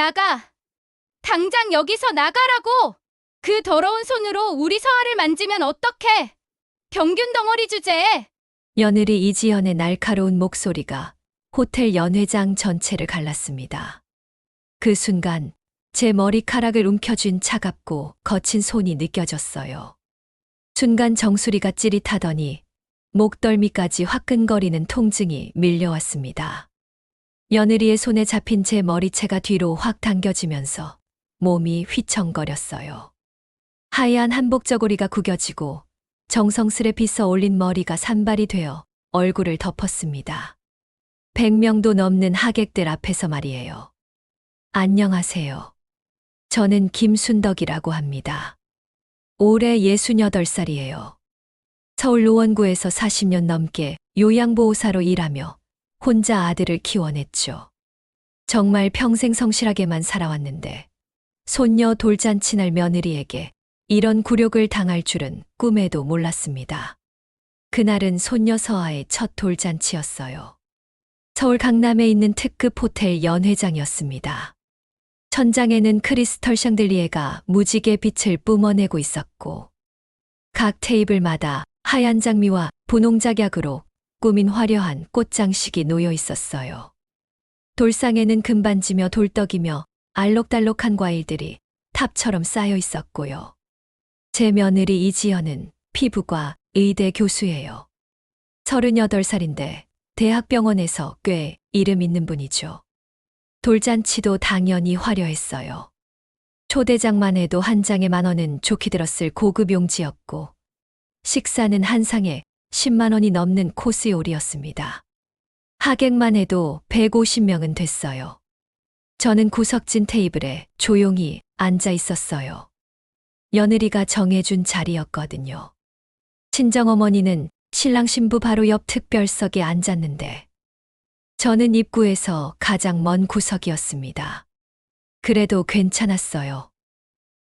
나가! 당장 여기서 나가라고! 그 더러운 손으로 우리 서아를 만지면 어떡해! 병균 덩어리 주제에! 며느리 이지연의 날카로운 목소리가 호텔 연회장 전체를 갈랐습니다. 그 순간 제 머리카락을 움켜쥔 차갑고 거친 손이 느껴졌어요. 순간 정수리가 찌릿하더니 목덜미까지 화끈거리는 통증이 밀려왔습니다. 며느리의 손에 잡힌 제 머리채가 뒤로 확 당겨지면서 몸이 휘청거렸어요. 하얀 한복 저고리가 구겨지고 정성스레 빗어 올린 머리가 산발이 되어 얼굴을 덮었습니다. 100명도 넘는 하객들 앞에서 말이에요. 안녕하세요. 저는 김순덕이라고 합니다. 올해 68살이에요. 서울 노원구에서 40년 넘게 요양보호사로 일하며 혼자 아들을 키워냈죠. 정말 평생 성실하게만 살아왔는데 손녀 돌잔치 날 며느리에게 이런 굴욕을 당할 줄은 꿈에도 몰랐습니다. 그날은 손녀 서아의 첫 돌잔치였어요. 서울 강남에 있는 특급 호텔 연회장이었습니다. 천장에는 크리스털 샹들리에가 무지개 빛을 뿜어내고 있었고 각 테이블마다 하얀 장미와 분홍 작약으로 꾸민 화려한 꽃장식이 놓여 있었어요. 돌상에는 금반지며 돌떡이며 알록달록한 과일들이 탑처럼 쌓여 있었고요. 제 며느리 이지연은 피부과 의대 교수예요. 38살인데 대학병원에서 꽤 이름 있는 분이죠. 돌잔치도 당연히 화려했어요. 초대장만 해도 한 장에 10,000원은 좋게 들었을 고급 용지였고 식사는 한 상에 10만 원이 넘는 코스 요리였습니다. 하객만 해도 150명은 됐어요. 저는 구석진 테이블에 조용히 앉아 있었어요. 며느리가 정해준 자리였거든요. 친정어머니는 신랑 신부 바로 옆 특별석에 앉았는데 저는 입구에서 가장 먼 구석이었습니다. 그래도 괜찮았어요.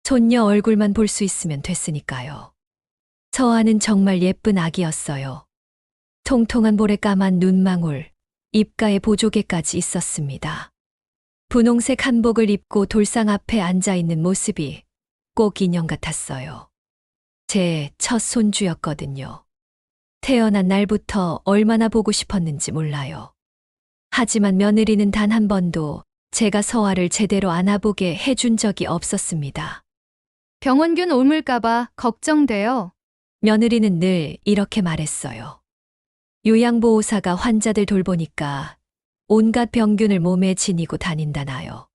손녀 얼굴만 볼 수 있으면 됐으니까요. 서아는 정말 예쁜 아기였어요. 통통한 볼에 까만 눈망울, 입가에 보조개까지 있었습니다. 분홍색 한복을 입고 돌상 앞에 앉아 있는 모습이 꼭 인형 같았어요. 제 첫 손주였거든요. 태어난 날부터 얼마나 보고 싶었는지 몰라요. 하지만 며느리는 단 한 번도 제가 서아를 제대로 안아보게 해준 적이 없었습니다. 병원균 옮을까봐 걱정돼요. 며느리는 늘 이렇게 말했어요. 요양보호사가 환자들 돌보니까 온갖 병균을 몸에 지니고 다닌다나요.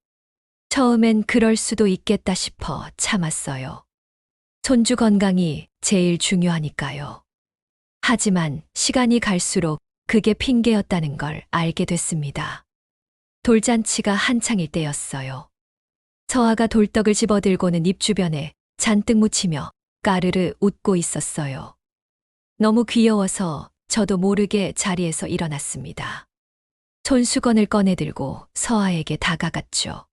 처음엔 그럴 수도 있겠다 싶어 참았어요. 손주 건강이 제일 중요하니까요. 하지만 시간이 갈수록 그게 핑계였다는 걸 알게 됐습니다. 돌잔치가 한창일 때였어요. 서아가 돌떡을 집어들고는 입 주변에 잔뜩 묻히며 까르르 웃고 있었어요. 너무 귀여워서 저도 모르게 자리에서 일어났습니다. 손수건을 꺼내들고 서아에게 다가갔죠.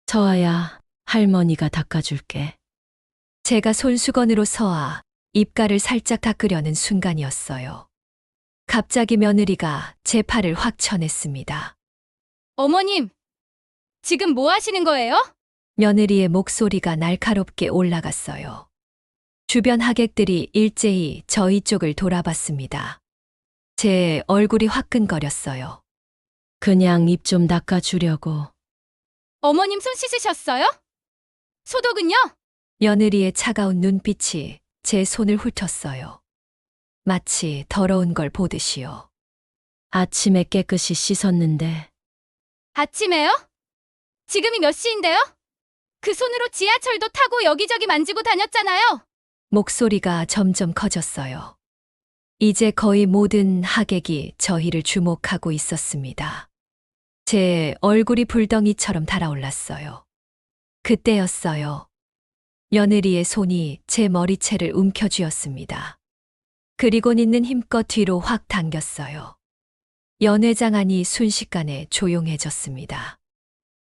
서아야, 할머니가 닦아줄게. 제가 손수건으로 서아 입가를 살짝 닦으려는 순간이었어요. 갑자기 며느리가 제 팔을 확 쳐냈습니다. 어머님, 지금 뭐 하시는 거예요? 며느리의 목소리가 날카롭게 올라갔어요. 주변 하객들이 일제히 저희 쪽을 돌아봤습니다. 제 얼굴이 화끈거렸어요. 그냥 입 좀 닦아주려고. 어머님 손 씻으셨어요? 소독은요? 며느리의 차가운 눈빛이 제 손을 훑었어요. 마치 더러운 걸 보듯이요. 아침에 깨끗이 씻었는데. 아침에요? 지금이 몇 시인데요? 그 손으로 지하철도 타고 여기저기 만지고 다녔잖아요. 목소리가 점점 커졌어요. 이제 거의 모든 하객이 저희를 주목하고 있었습니다. 제 얼굴이 불덩이처럼 달아올랐어요. 그때였어요. 며느리의 손이 제 머리채를 움켜쥐었습니다. 그리곤 있는 힘껏 뒤로 확 당겼어요. 연회장 안이 순식간에 조용해졌습니다.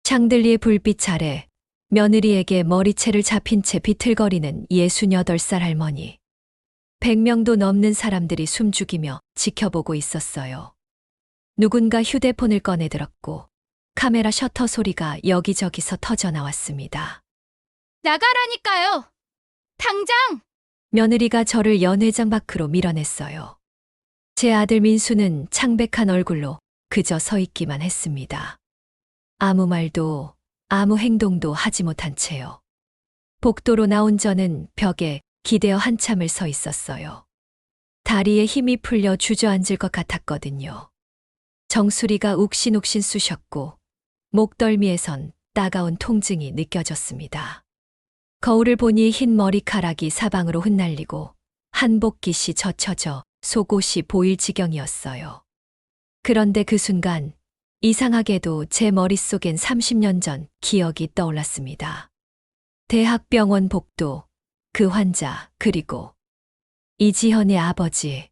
샹들리의 불빛 아래 며느리에게 머리채를 잡힌 채 비틀거리는 68살 할머니. 100명도 넘는 사람들이 숨죽이며 지켜보고 있었어요. 누군가 휴대폰을 꺼내들었고 카메라 셔터 소리가 여기저기서 터져 나왔습니다. 나가라니까요. 당장! 며느리가 저를 연회장 밖으로 밀어냈어요. 제 아들 민수는 창백한 얼굴로 그저 서 있기만 했습니다. 아무 말도 아무 행동도 하지 못한 채요. 복도로 나온 저는 벽에 기대어 한참을 서 있었어요. 다리에 힘이 풀려 주저앉을 것 같았거든요. 정수리가 욱신욱신 쑤셨고 목덜미에선 따가운 통증이 느껴졌습니다. 거울을 보니 흰 머리카락이 사방으로 흩날리고 한복깃이 젖혀져 속옷이 보일 지경이었어요. 그런데 그 순간 이상하게도 제 머릿속엔 30년 전 기억이 떠올랐습니다. 대학병원 복도, 그 환자, 그리고 이지현의 아버지.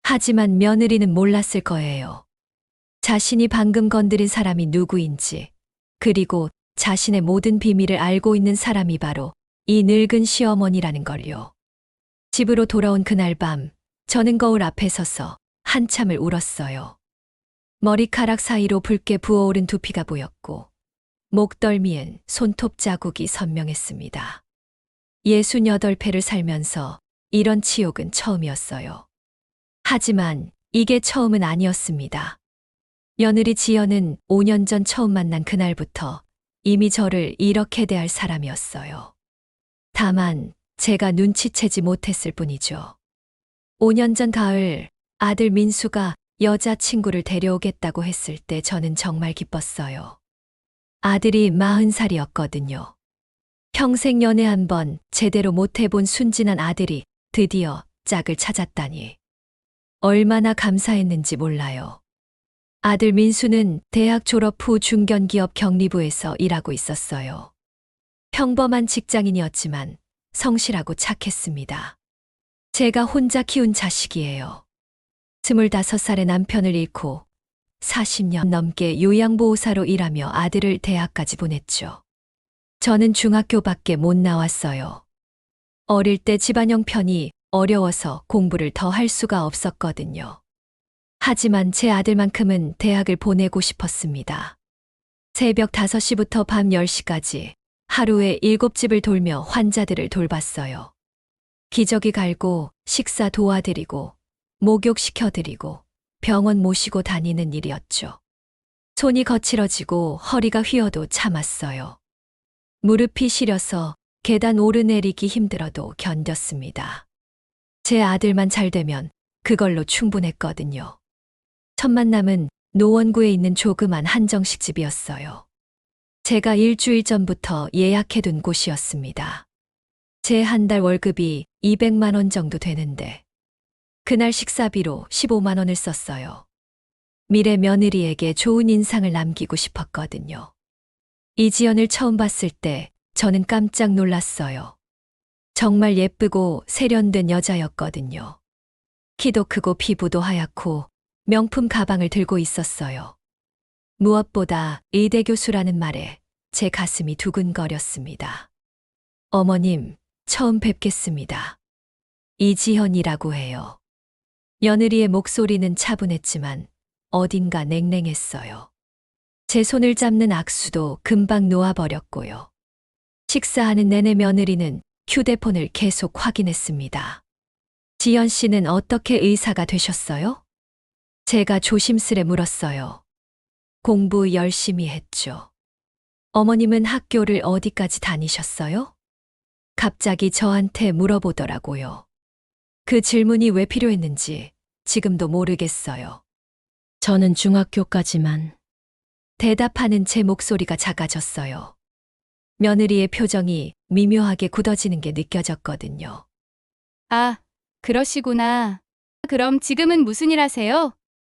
하지만 며느리는 몰랐을 거예요. 자신이 방금 건드린 사람이 누구인지, 그리고 자신의 모든 비밀을 알고 있는 사람이 바로 이 늙은 시어머니라는 걸요. 집으로 돌아온 그날 밤, 저는 거울 앞에 서서 한참을 울었어요. 머리카락 사이로 붉게 부어오른 두피가 보였고, 목덜미엔 손톱 자국이 선명했습니다. 68회를 살면서 이런 치욕은 처음이었어요. 하지만 이게 처음은 아니었습니다. 며느리 지연은 5년 전 처음 만난 그날부터 이미 저를 이렇게 대할 사람이었어요. 다만 제가 눈치채지 못했을 뿐이죠. 5년 전 가을 아들 민수가 여자친구를 데려오겠다고 했을 때 저는 정말 기뻤어요. 아들이 40살이었거든요. 평생 연애 한 번 제대로 못 해본 순진한 아들이 드디어 짝을 찾았다니. 얼마나 감사했는지 몰라요. 아들 민수는 대학 졸업 후 중견기업 경리부에서 일하고 있었어요. 평범한 직장인이었지만 성실하고 착했습니다. 제가 혼자 키운 자식이에요. 25살에 남편을 잃고 40년 넘게 요양보호사로 일하며 아들을 대학까지 보냈죠. 저는 중학교밖에 못 나왔어요. 어릴 때 집안 형편이 어려워서 공부를 더 할 수가 없었거든요. 하지만 제 아들만큼은 대학을 보내고 싶었습니다. 새벽 5시부터 밤 10시까지 하루에 7집을 돌며 환자들을 돌봤어요. 기저귀 갈고 식사 도와드리고 목욕시켜드리고 병원 모시고 다니는 일이었죠. 손이 거칠어지고 허리가 휘어도 참았어요. 무릎이 시려서 계단 오르내리기 힘들어도 견뎠습니다. 제 아들만 잘 되면 그걸로 충분했거든요. 첫 만남은 노원구에 있는 조그만 한정식 집이었어요. 제가 일주일 전부터 예약해둔 곳이었습니다. 제 한 달 월급이 200만 원 정도 되는데 그날 식사비로 15만 원을 썼어요. 미래 며느리에게 좋은 인상을 남기고 싶었거든요. 이지연을 처음 봤을 때 저는 깜짝 놀랐어요. 정말 예쁘고 세련된 여자였거든요. 키도 크고 피부도 하얗고 명품 가방을 들고 있었어요. 무엇보다 의대 교수라는 말에 제 가슴이 두근거렸습니다. 어머님, 처음 뵙겠습니다. 이지현이라고 해요. 며느리의 목소리는 차분했지만 어딘가 냉랭했어요. 제 손을 잡는 악수도 금방 놓아버렸고요. 식사하는 내내 며느리는 휴대폰을 계속 확인했습니다. 지연 씨는 어떻게 의사가 되셨어요? 제가 조심스레 물었어요. 공부 열심히 했죠. 어머님은 학교를 어디까지 다니셨어요? 갑자기 저한테 물어보더라고요. 그 질문이 왜 필요했는지 지금도 모르겠어요. 저는 중학교까지만. 대답하는 제 목소리가 작아졌어요. 며느리의 표정이 미묘하게 굳어지는 게 느껴졌거든요. 아, 그러시구나. 그럼 지금은 무슨 일 하세요?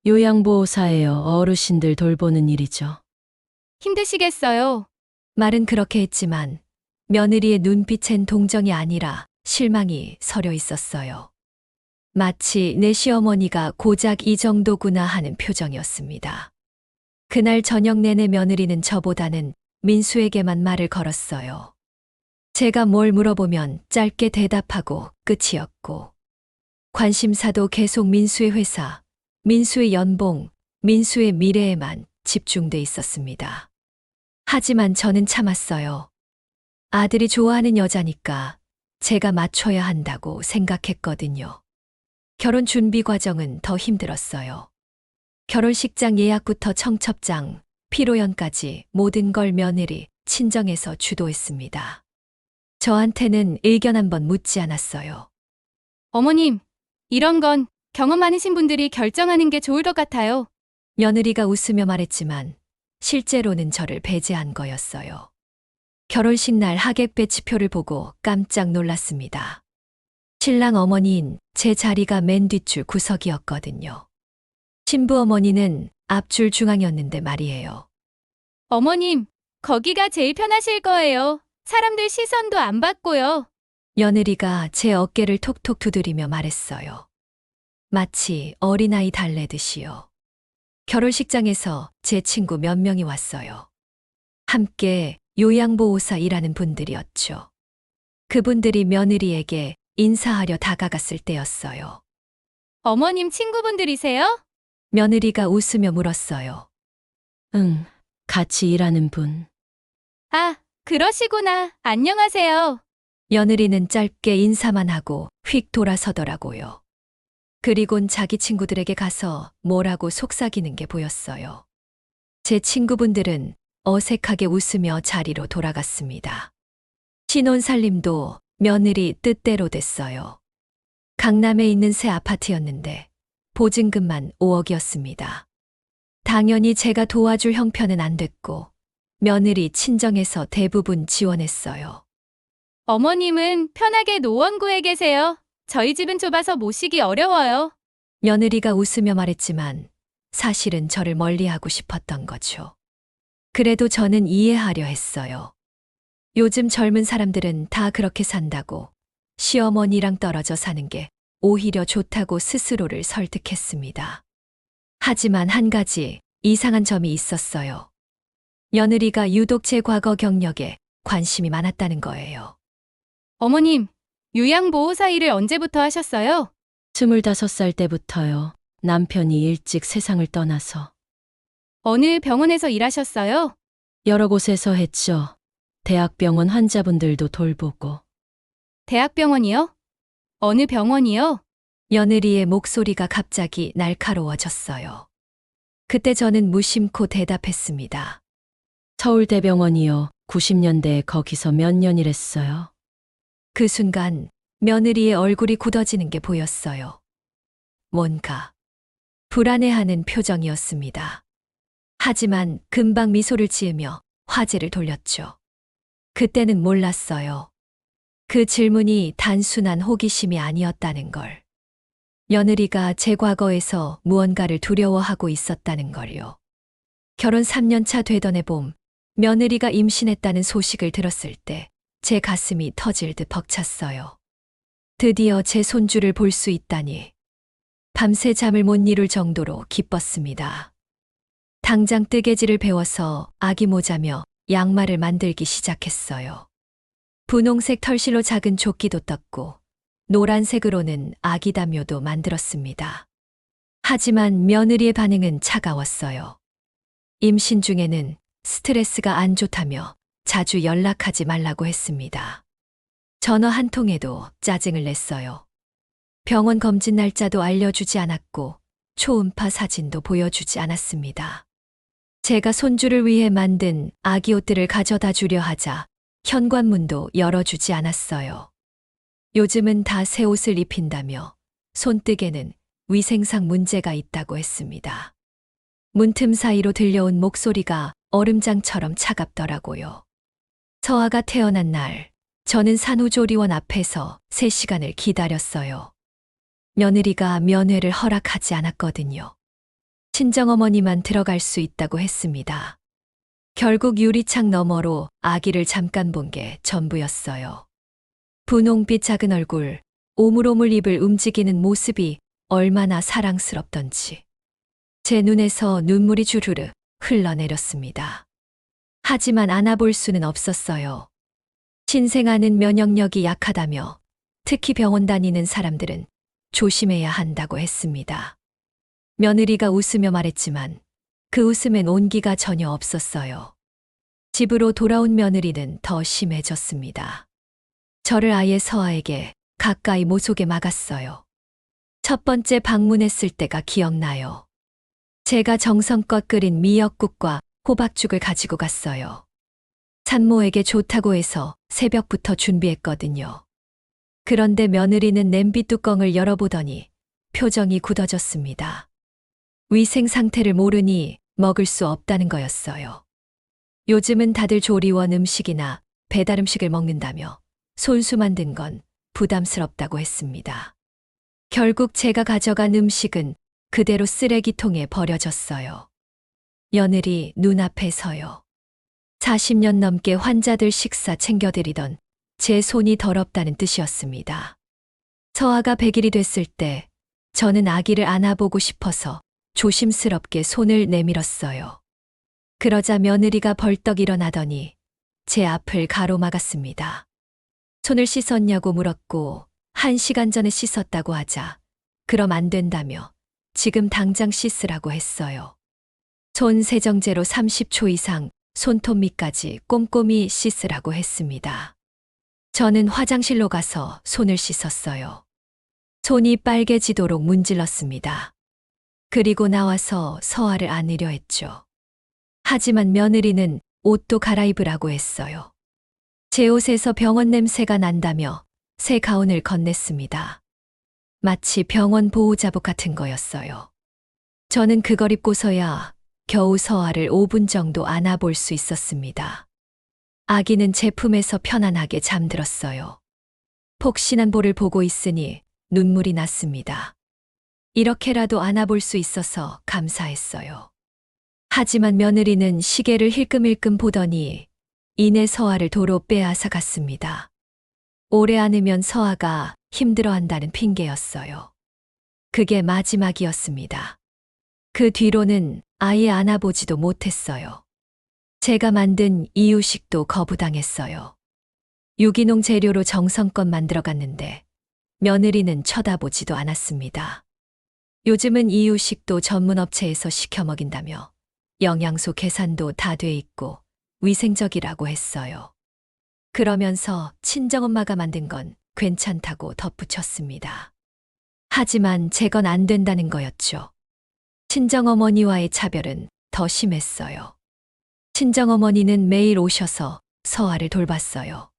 요양보호사예요. 어르신들 돌보는 일이죠. 힘드시겠어요? 말은 그렇게 했지만 며느리의 눈빛엔 동정이 아니라 실망이 서려 있었어요. 마치 내 시어머니가 고작 이 정도구나 하는 표정이었습니다. 그날 저녁 내내 며느리는 저보다는 민수에게만 말을 걸었어요. 제가 뭘 물어보면 짧게 대답하고 끝이었고, 관심사도 계속 민수의 회사, 민수의 연봉, 민수의 미래에만 집중돼 있었습니다. 하지만 저는 참았어요. 아들이 좋아하는 여자니까 제가 맞춰야 한다고 생각했거든요. 결혼 준비 과정은 더 힘들었어요. 결혼식장 예약부터 청첩장, 피로연까지 모든 걸 며느리, 친정에서 주도했습니다. 저한테는 의견 한번 묻지 않았어요. 어머님, 이런 건 경험 많으신 분들이 결정하는 게 좋을 것 같아요. 며느리가 웃으며 말했지만 실제로는 저를 배제한 거였어요. 결혼식 날 하객 배치표를 보고 깜짝 놀랐습니다. 신랑 어머니인 제 자리가 맨 뒷줄 구석이었거든요. 신부 어머니는 앞줄 중앙이었는데 말이에요. 어머님, 거기가 제일 편하실 거예요. 사람들 시선도 안 받고요. 며느리가 제 어깨를 톡톡 두드리며 말했어요. 마치 어린아이 달래듯이요. 결혼식장에서 제 친구 몇 명이 왔어요. 함께 요양보호사 일하는 분들이었죠. 그분들이 며느리에게 인사하려 다가갔을 때였어요. 어머님 친구분들이세요? 며느리가 웃으며 물었어요. 응, 같이 일하는 분. 아, 그러시구나. 안녕하세요. 며느리는 짧게 인사만 하고 휙 돌아서더라고요. 그리곤 자기 친구들에게 가서 뭐라고 속삭이는 게 보였어요. 제 친구분들은 어색하게 웃으며 자리로 돌아갔습니다. 신혼살림도 며느리 뜻대로 됐어요. 강남에 있는 새 아파트였는데 보증금만 5억이었습니다. 당연히 제가 도와줄 형편은 안 됐고 며느리 친정에서 대부분 지원했어요. 어머님은 편하게 노원구에 계세요. 저희 집은 좁아서 모시기 어려워요. 며느리가 웃으며 말했지만 사실은 저를 멀리하고 싶었던 거죠. 그래도 저는 이해하려 했어요. 요즘 젊은 사람들은 다 그렇게 산다고 시어머니랑 떨어져 사는 게 오히려 좋다고 스스로를 설득했습니다. 하지만 한 가지 이상한 점이 있었어요. 며느리가 유독 제 과거 경력에 관심이 많았다는 거예요. 어머님, 요양보호사 일을 언제부터 하셨어요? 25살 때부터요. 남편이 일찍 세상을 떠나서. 어느 병원에서 일하셨어요? 여러 곳에서 했죠. 대학병원 환자분들도 돌보고. 대학병원이요? 어느 병원이요? 며느리의 목소리가 갑자기 날카로워졌어요. 그때 저는 무심코 대답했습니다. 서울대병원이요. 90년대에 거기서 몇 년 일했어요. 그 순간 며느리의 얼굴이 굳어지는 게 보였어요. 뭔가 불안해하는 표정이었습니다. 하지만 금방 미소를 지으며 화제를 돌렸죠. 그때는 몰랐어요. 그 질문이 단순한 호기심이 아니었다는 걸. 며느리가 제 과거에서 무언가를 두려워하고 있었다는 걸요. 결혼 3년 차 되던 해봄, 며느리가 임신했다는 소식을 들었을 때 제 가슴이 터질 듯 벅찼어요. 드디어 제 손주를 볼 수 있다니. 밤새 잠을 못 이룰 정도로 기뻤습니다. 당장 뜨개질을 배워서 아기 모자며 양말을 만들기 시작했어요. 분홍색 털실로 작은 조끼도 떴고 노란색으로는 아기 담요도 만들었습니다. 하지만 며느리의 반응은 차가웠어요. 임신 중에는 스트레스가 안 좋다며 자주 연락하지 말라고 했습니다. 전화 한 통에도 짜증을 냈어요. 병원 검진 날짜도 알려주지 않았고 초음파 사진도 보여주지 않았습니다. 제가 손주를 위해 만든 아기 옷들을 가져다 주려 하자 현관문도 열어주지 않았어요. 요즘은 다 새 옷을 입힌다며 손뜨개는 위생상 문제가 있다고 했습니다. 문틈 사이로 들려온 목소리가 얼음장처럼 차갑더라고요. 서아가 태어난 날, 저는 산후조리원 앞에서 3시간을 기다렸어요. 며느리가 면회를 허락하지 않았거든요. 친정어머니만 들어갈 수 있다고 했습니다. 결국 유리창 너머로 아기를 잠깐 본 게 전부였어요. 분홍빛 작은 얼굴, 오물오물 입을 움직이는 모습이 얼마나 사랑스럽던지. 제 눈에서 눈물이 주르르 흘러내렸습니다. 하지만 안아볼 수는 없었어요. 신생아는 면역력이 약하다며 특히 병원 다니는 사람들은 조심해야 한다고 했습니다. 며느리가 웃으며 말했지만 그 웃음엔 온기가 전혀 없었어요. 집으로 돌아온 며느리는 더 심해졌습니다. 저를 아예 서아에게 가까이 모속에 막았어요. 첫 번째 방문했을 때가 기억나요. 제가 정성껏 끓인 미역국과 호박죽을 가지고 갔어요. 산모에게 좋다고 해서 새벽부터 준비했거든요. 그런데 며느리는 냄비 뚜껑을 열어보더니 표정이 굳어졌습니다. 위생 상태를 모르니 먹을 수 없다는 거였어요. 요즘은 다들 조리원 음식이나 배달 음식을 먹는다며 손수 만든 건 부담스럽다고 했습니다. 결국 제가 가져간 음식은 그대로 쓰레기통에 버려졌어요. 며느리 눈앞에 서요. 40년 넘게 환자들 식사 챙겨드리던 제 손이 더럽다는 뜻이었습니다. 서아가 100일이 됐을 때 저는 아기를 안아보고 싶어서 조심스럽게 손을 내밀었어요. 그러자 며느리가 벌떡 일어나더니 제 앞을 가로막았습니다. 손을 씻었냐고 물었고 1시간 전에 씻었다고 하자 그럼 안 된다며 지금 당장 씻으라고 했어요. 손 세정제로 30초 이상 손톱 밑까지 꼼꼼히 씻으라고 했습니다. 저는 화장실로 가서 손을 씻었어요. 손이 빨개지도록 문질렀습니다. 그리고 나와서 서아를 안으려 했죠. 하지만 며느리는 옷도 갈아입으라고 했어요. 제 옷에서 병원 냄새가 난다며 새 가운을 건넸습니다. 마치 병원 보호자복 같은 거였어요. 저는 그걸 입고서야 겨우 서아를 5분 정도 안아볼 수 있었습니다. 아기는 제 품에서 편안하게 잠들었어요. 폭신한 볼을 보고 있으니 눈물이 났습니다. 이렇게라도 안아볼 수 있어서 감사했어요. 하지만 며느리는 시계를 힐끔힐끔 보더니 이내 서아를 도로 빼앗아 갔습니다. 오래 안으면 서아가 힘들어한다는 핑계였어요. 그게 마지막이었습니다. 그 뒤로는 아예 안아보지도 못했어요. 제가 만든 이유식도 거부당했어요. 유기농 재료로 정성껏 만들어갔는데 며느리는 쳐다보지도 않았습니다. 요즘은 이유식도 전문 업체에서 시켜 먹인다며 영양소 계산도 다 돼 있고 위생적이라고 했어요. 그러면서 친정엄마가 만든 건 괜찮다고 덧붙였습니다. 하지만 제 건 안 된다는 거였죠. 친정어머니와의 차별은 더 심했어요. 친정어머니는 매일 오셔서 서아를 돌봤어요.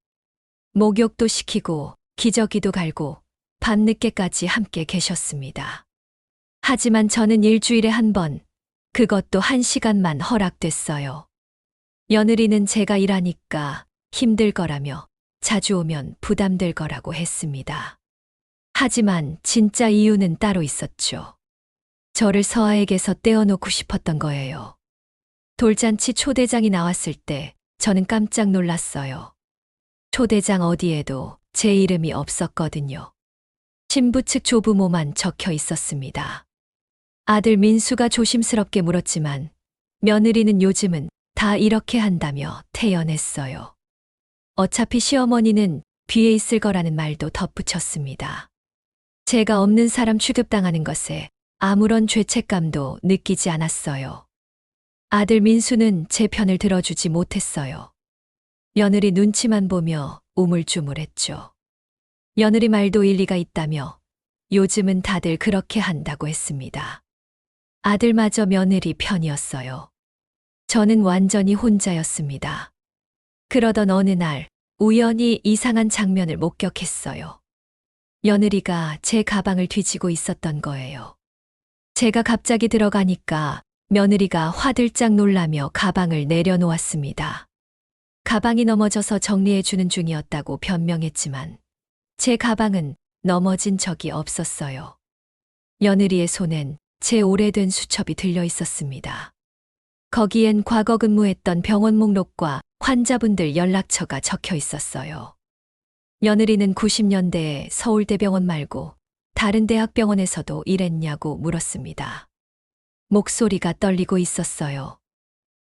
목욕도 시키고 기저귀도 갈고 밤늦게까지 함께 계셨습니다. 하지만 저는 일주일에 한 번, 그것도 1시간만 허락됐어요. 며느리는 제가 일하니까 힘들 거라며 자주 오면 부담될 거라고 했습니다. 하지만 진짜 이유는 따로 있었죠. 저를 서아에게서 떼어놓고 싶었던 거예요. 돌잔치 초대장이 나왔을 때 저는 깜짝 놀랐어요. 초대장 어디에도 제 이름이 없었거든요. 신부 측 조부모만 적혀 있었습니다. 아들 민수가 조심스럽게 물었지만 며느리는 요즘은 다 이렇게 한다며 태연했어요. 어차피 시어머니는 뒤에 있을 거라는 말도 덧붙였습니다. 제가 없는 사람 취급당하는 것에 아무런 죄책감도 느끼지 않았어요. 아들 민수는 제 편을 들어주지 못했어요. 며느리 눈치만 보며 우물쭈물했죠. 며느리 말도 일리가 있다며 요즘은 다들 그렇게 한다고 했습니다. 아들마저 며느리 편이었어요. 저는 완전히 혼자였습니다. 그러던 어느 날 우연히 이상한 장면을 목격했어요. 며느리가 제 가방을 뒤지고 있었던 거예요. 제가 갑자기 들어가니까 며느리가 화들짝 놀라며 가방을 내려놓았습니다. 가방이 넘어져서 정리해주는 중이었다고 변명했지만 제 가방은 넘어진 적이 없었어요. 며느리의 손엔 제 오래된 수첩이 들려 있었습니다. 거기엔 과거 근무했던 병원 목록과 환자분들 연락처가 적혀 있었어요. 며느리는 90년대에 서울대병원 말고 다른 대학병원에서도 일했냐고 물었습니다. 목소리가 떨리고 있었어요.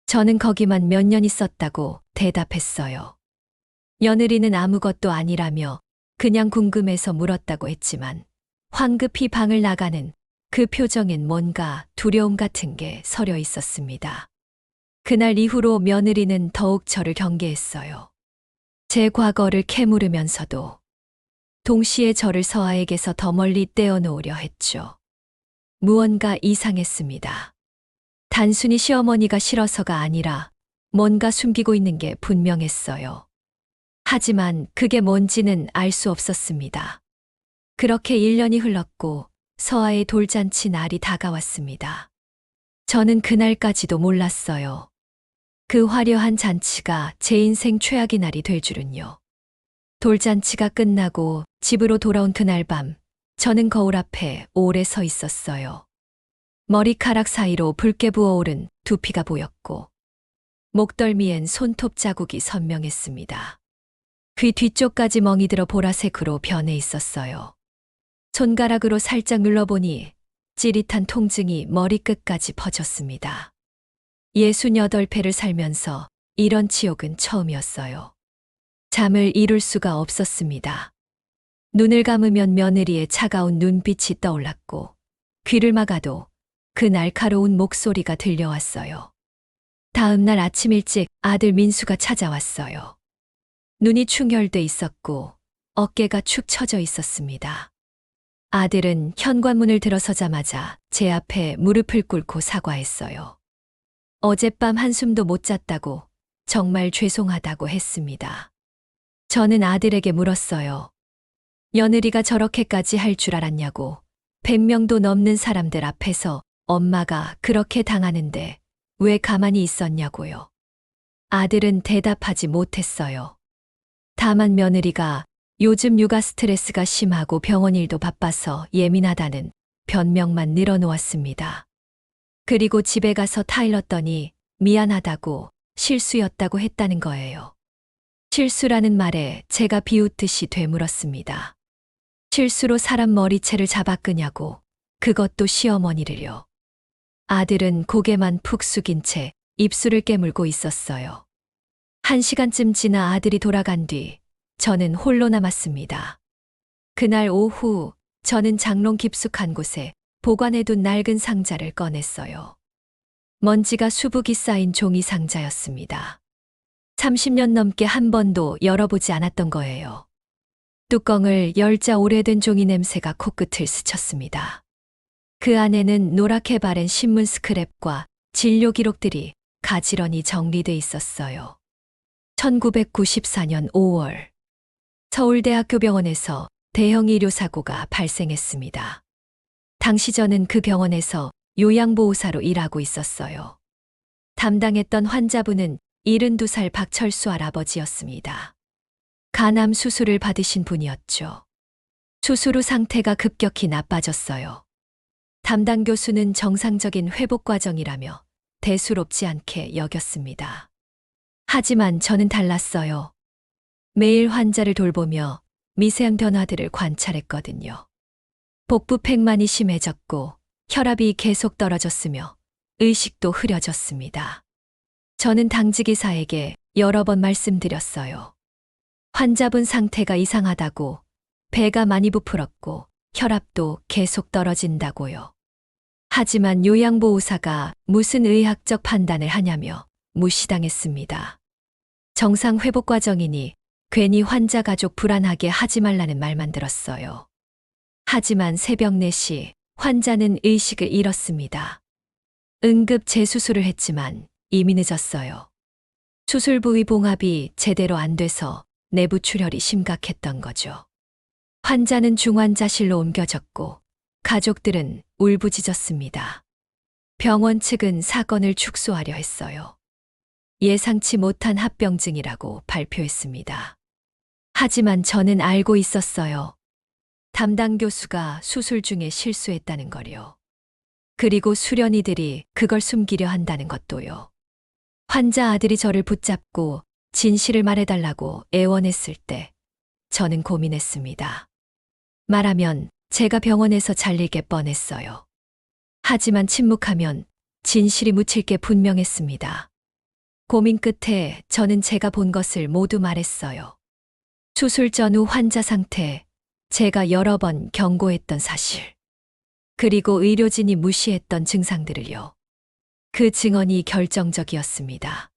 저는 거기만 몇 년 있었다고 대답했어요. 며느리는 아무것도 아니라며 그냥 궁금해서 물었다고 했지만 황급히 방을 나가는 그 표정엔 뭔가 두려움 같은 게 서려 있었습니다. 그날 이후로 며느리는 더욱 저를 경계했어요. 제 과거를 캐물으면서도 동시에 저를 서아에게서 더 멀리 떼어놓으려 했죠. 무언가 이상했습니다. 단순히 시어머니가 싫어서가 아니라 뭔가 숨기고 있는 게 분명했어요. 하지만 그게 뭔지는 알 수 없었습니다. 그렇게 1년이 흘렀고 서아의 돌잔치 날이 다가왔습니다. 저는 그날까지도 몰랐어요. 그 화려한 잔치가 제 인생 최악의 날이 될 줄은요. 돌잔치가 끝나고 집으로 돌아온 그날 밤, 저는 거울 앞에 오래 서 있었어요. 머리카락 사이로 붉게 부어오른 두피가 보였고, 목덜미엔 손톱 자국이 선명했습니다. 귀 뒤쪽까지 멍이 들어 보라색으로 변해 있었어요. 손가락으로 살짝 눌러보니 찌릿한 통증이 머리끝까지 퍼졌습니다. 68회를 살면서 이런 치욕은 처음이었어요. 잠을 이룰 수가 없었습니다. 눈을 감으면 며느리의 차가운 눈빛이 떠올랐고 귀를 막아도 그 날카로운 목소리가 들려왔어요. 다음 날 아침 일찍 아들 민수가 찾아왔어요. 눈이 충혈돼 있었고 어깨가 축 처져 있었습니다. 아들은 현관문을 들어서자마자 제 앞에 무릎을 꿇고 사과했어요. 어젯밤 한숨도 못 잤다고, 정말 죄송하다고 했습니다. 저는 아들에게 물었어요. 며느리가 저렇게까지 할 줄 알았냐고. 100명도 넘는 사람들 앞에서 엄마가 그렇게 당하는데 왜 가만히 있었냐고요. 아들은 대답하지 못했어요. 다만 며느리가 요즘 육아 스트레스가 심하고 병원 일도 바빠서 예민하다는 변명만 늘어놓았습니다. 그리고 집에 가서 타일렀더니 미안하다고, 실수였다고 했다는 거예요. 실수라는 말에 제가 비웃듯이 되물었습니다. 실수로 사람 머리채를 잡아 끄냐고, 그것도 시어머니를요. 아들은 고개만 푹 숙인 채 입술을 깨물고 있었어요. 1시간쯤 지나 아들이 돌아간 뒤 저는 홀로 남았습니다. 그날 오후 저는 장롱 깊숙한 곳에 보관해둔 낡은 상자를 꺼냈어요. 먼지가 수북이 쌓인 종이 상자였습니다. 30년 넘게 한 번도 열어보지 않았던 거예요. 뚜껑을 열자 오래된 종이 냄새가 코끝을 스쳤습니다. 그 안에는 노랗게 바랜 신문 스크랩과 진료 기록들이 가지런히 정리돼 있었어요. 1994년 5월 서울대학교 병원에서 대형 의료사고가 발생했습니다. 당시 저는 그 병원에서 요양보호사로 일하고 있었어요. 담당했던 환자분은 72살 박철수 할아버지였습니다. 간암 수술을 받으신 분이었죠. 수술 후 상태가 급격히 나빠졌어요. 담당 교수는 정상적인 회복 과정이라며 대수롭지 않게 여겼습니다. 하지만 저는 달랐어요. 매일 환자를 돌보며 미세한 변화들을 관찰했거든요. 복부팽만이 심해졌고 혈압이 계속 떨어졌으며 의식도 흐려졌습니다. 저는 당직의사에게 여러 번 말씀드렸어요. 환자분 상태가 이상하다고, 배가 많이 부풀었고 혈압도 계속 떨어진다고요. 하지만 요양보호사가 무슨 의학적 판단을 하냐며 무시당했습니다. 정상 회복 과정이니 괜히 환자 가족 불안하게 하지 말라는 말만 들었어요. 하지만 새벽 4시 환자는 의식을 잃었습니다. 응급 재수술을 했지만 이미 늦었어요. 수술 부위 봉합이 제대로 안 돼서 내부 출혈이 심각했던 거죠. 환자는 중환자실로 옮겨졌고 가족들은 울부짖었습니다. 병원 측은 사건을 축소하려 했어요. 예상치 못한 합병증이라고 발표했습니다. 하지만 저는 알고 있었어요. 담당 교수가 수술 중에 실수했다는 걸요. 그리고 수련이들이 그걸 숨기려 한다는 것도요. 환자 아들이 저를 붙잡고 진실을 말해달라고 애원했을 때 저는 고민했습니다. 말하면 제가 병원에서 잘리게 뻔했어요. 하지만 침묵하면 진실이 묻힐 게 분명했습니다. 고민 끝에 저는 제가 본 것을 모두 말했어요. 수술 전후 환자 상태, 제가 여러 번 경고했던 사실. 그리고 의료진이 무시했던 증상들을요. 그 증언이 결정적이었습니다.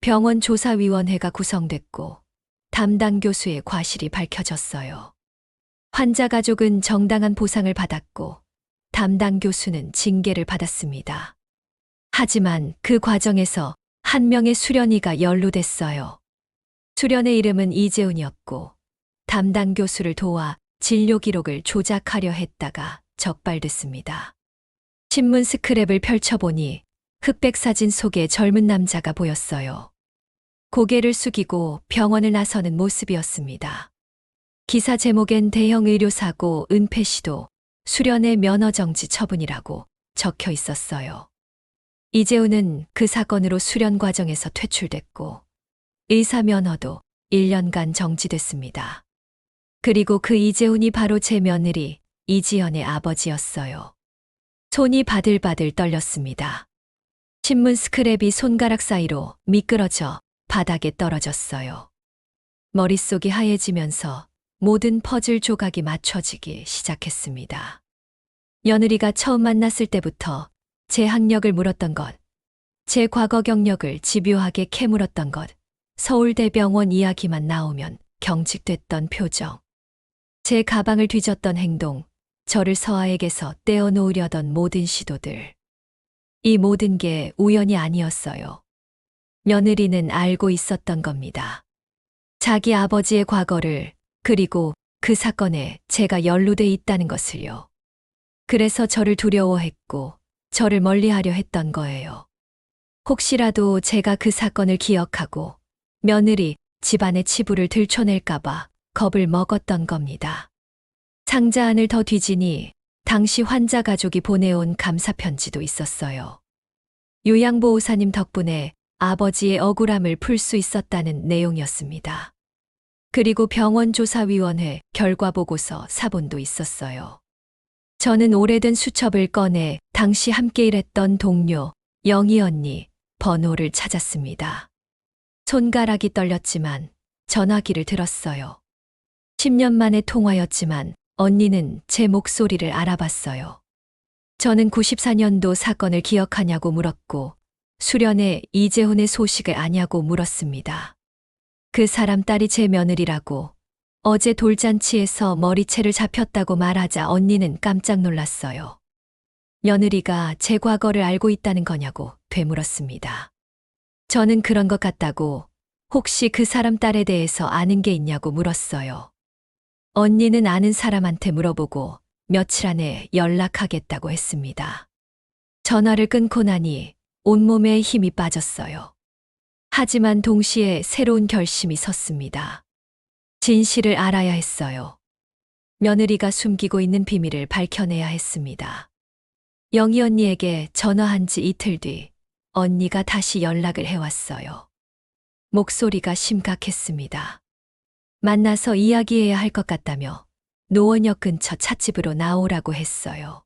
병원 조사위원회가 구성됐고 담당 교수의 과실이 밝혀졌어요. 환자 가족은 정당한 보상을 받았고 담당 교수는 징계를 받았습니다. 하지만 그 과정에서 한 명의 수련이가 연루됐어요. 수련의 이름은 이재훈이었고 담당 교수를 도와 진료 기록을 조작하려 했다가 적발됐습니다. 신문 스크랩을 펼쳐보니 흑백 사진 속에 젊은 남자가 보였어요. 고개를 숙이고 병원을 나서는 모습이었습니다. 기사 제목엔 대형 의료사고 은폐 시도, 수련의 면허정지 처분이라고 적혀 있었어요. 이재훈은 그 사건으로 수련 과정에서 퇴출됐고 의사 면허도 1년간 정지됐습니다. 그리고 그 이재훈이 바로 제 며느리 이지연의 아버지였어요. 손이 바들바들 떨렸습니다. 신문 스크랩이 손가락 사이로 미끄러져 바닥에 떨어졌어요. 머릿속이 하얘지면서 모든 퍼즐 조각이 맞춰지기 시작했습니다. 며느리가 처음 만났을 때부터 제 학력을 물었던 것, 제 과거 경력을 집요하게 캐물었던 것, 서울대병원 이야기만 나오면 경직됐던 표정, 제 가방을 뒤졌던 행동, 저를 서아에게서 떼어놓으려던 모든 시도들. 이 모든 게 우연이 아니었어요. 며느리는 알고 있었던 겁니다. 자기 아버지의 과거를, 그리고 그 사건에 제가 연루돼 있다는 것을요. 그래서 저를 두려워했고 저를 멀리하려 했던 거예요. 혹시라도 제가 그 사건을 기억하고 며느리, 집안의 치부를 들춰낼까봐 겁을 먹었던 겁니다. 상자 안을 더 뒤지니 당시 환자 가족이 보내온 감사 편지도 있었어요. 요양보호사님 덕분에 아버지의 억울함을 풀 수 있었다는 내용이었습니다. 그리고 병원조사위원회 결과보고서 사본도 있었어요. 저는 오래된 수첩을 꺼내 당시 함께 일했던 동료 영희 언니 번호를 찾았습니다. 손가락이 떨렸지만 전화기를 들었어요. 10년 만의 통화였지만 언니는 제 목소리를 알아봤어요. 저는 94년도 사건을 기억하냐고 물었고 수련의 이재훈의 소식을 아냐고 물었습니다. 그 사람 딸이 제 며느리라고 어제 돌잔치에서 머리채를 잡혔다고 말하자 언니는 깜짝 놀랐어요. 며느리가 제 과거를 알고 있다는 거냐고 되물었습니다. 저는 그런 것 같다고 혹시 그 사람 딸에 대해서 아는 게 있냐고 물었어요. 언니는 아는 사람한테 물어보고 며칠 안에 연락하겠다고 했습니다. 전화를 끊고 나니 온몸에 힘이 빠졌어요. 하지만 동시에 새로운 결심이 섰습니다. 진실을 알아야 했어요. 며느리가 숨기고 있는 비밀을 밝혀내야 했습니다. 영희 언니에게 전화한 지 이틀 뒤 언니가 다시 연락을 해왔어요. 목소리가 심각했습니다. 만나서 이야기해야 할 것 같다며 노원역 근처 찻집으로 나오라고 했어요.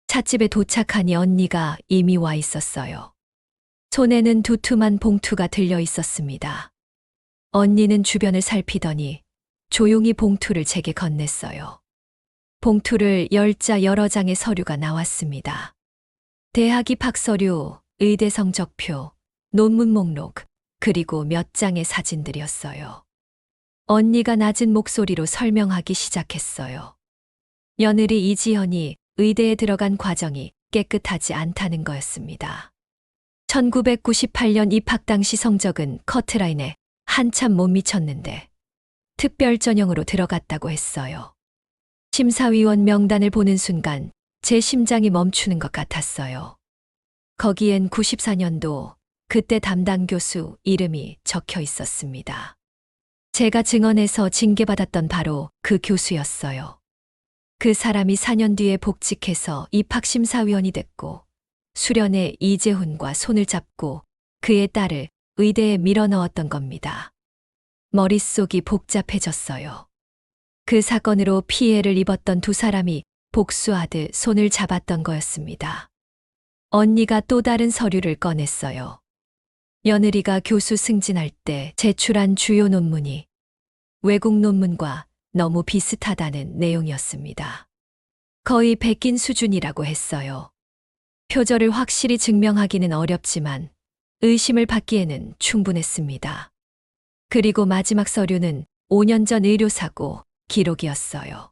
찻집에 도착하니 언니가 이미 와 있었어요. 손에는 두툼한 봉투가 들려 있었습니다. 언니는 주변을 살피더니 조용히 봉투를 제게 건넸어요. 봉투를 열자 여러 장의 서류가 나왔습니다. 대학 입학 서류, 의대 성적표, 논문 목록, 그리고 몇 장의 사진들이었어요. 언니가 낮은 목소리로 설명하기 시작했어요. 며느리 이지연이 의대에 들어간 과정이 깨끗하지 않다는 거였습니다. 1998년 입학 당시 성적은 커트라인에 한참 못 미쳤는데 특별 전형으로 들어갔다고 했어요. 심사위원 명단을 보는 순간 제 심장이 멈추는 것 같았어요. 거기엔 94년도 그때 담당 교수 이름이 적혀 있었습니다. 제가 증언해서 징계받았던 바로 그 교수였어요. 그 사람이 4년 뒤에 복직해서 입학심사위원이 됐고 수련의 이재훈과 손을 잡고 그의 딸을 의대에 밀어넣었던 겁니다. 머릿속이 복잡해졌어요. 그 사건으로 피해를 입었던 두 사람이 복수하듯 손을 잡았던 거였습니다. 언니가 또 다른 서류를 꺼냈어요. 며느리가 교수 승진할 때 제출한 주요 논문이 외국 논문과 너무 비슷하다는 내용이었습니다. 거의 베낀 수준이라고 했어요. 표절을 확실히 증명하기는 어렵지만 의심을 받기에는 충분했습니다. 그리고 마지막 서류는 5년 전 의료사고 기록이었어요.